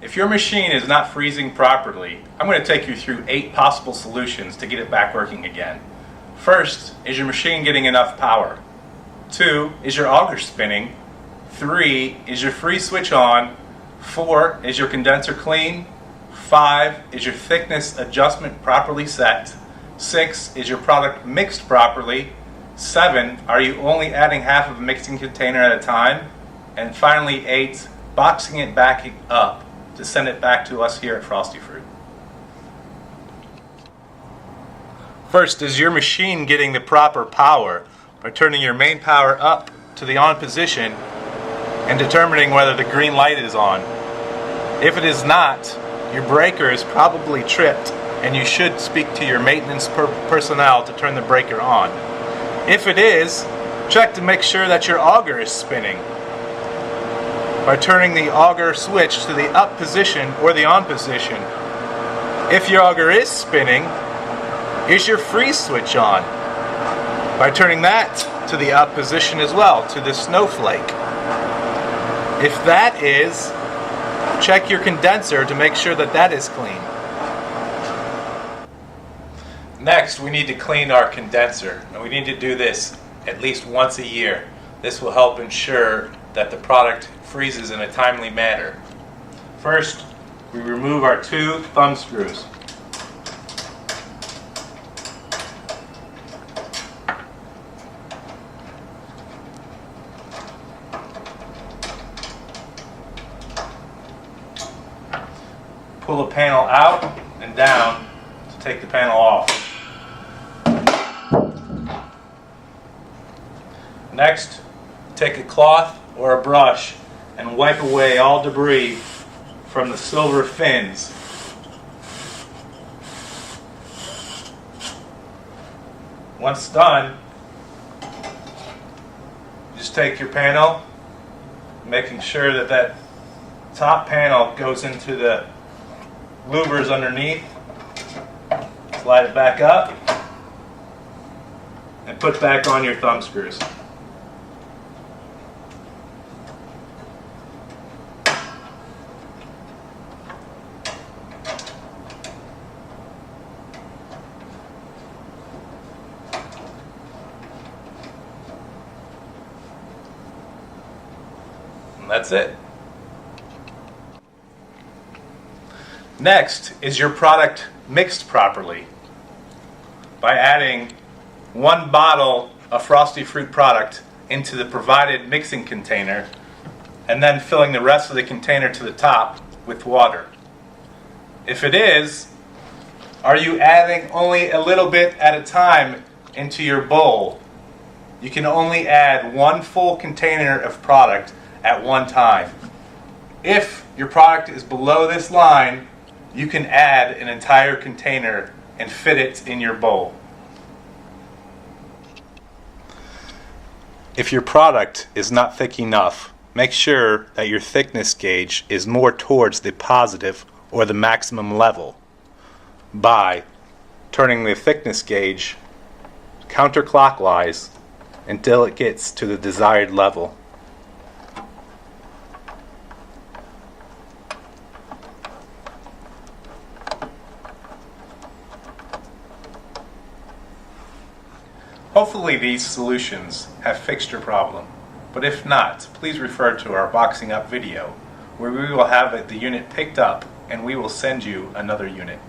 If your machine is not freezing properly, I'm going to take you through 8 possible solutions to get it back working again. First, is your machine getting enough power? 2, is your auger spinning? 3, is your freeze switch on? 4, is your condenser clean? 5, is your thickness adjustment properly set? 6, is your product mixed properly? 7, are you only adding half of a mixing container at a time? And finally 8, boxing it back up to send it back to us here at Frosty Fruit. First, is your machine getting the proper power by turning your main power up to the on position and determining whether the green light is on. If it is not, your breaker is probably tripped and you should speak to your maintenance personnel to turn the breaker on. If it is, check to make sure that your auger is spinning by turning the auger switch to the up position or the on position. If your auger is spinning, is your freeze switch on by turning that to the up position as well, to the snowflake. If that is, check your condenser to make sure that that is clean. Next, we need to clean our condenser, and we need to do this at least once a year. This will help ensure that the product freezes in a timely manner. First, we remove our 2 thumb screws. Pull the panel out and down to take the panel off. Next, take a cloth or a brush and wipe away all debris from the silver fins. Once done, just take your panel, making sure that that top panel goes into the louvers underneath. Slide it back up and put back on your thumb screws. And that's it. Next, is your product mixed properly? By adding 1 bottle of Frosty Fruit product into the provided mixing container and then filling the rest of the container to the top with water. If it is, are you adding only a little bit at a time into your bowl? You can only add 1 full container of product at one time. If your product is below this line, you can add an entire container and fit it in your bowl. If your product is not thick enough, make sure that your thickness gauge is more towards the positive or the maximum level by turning the thickness gauge counterclockwise until it gets to the desired level. Hopefully these solutions have fixed your problem, but if not, please refer to our boxing up video where we will have the unit picked up and we will send you another unit.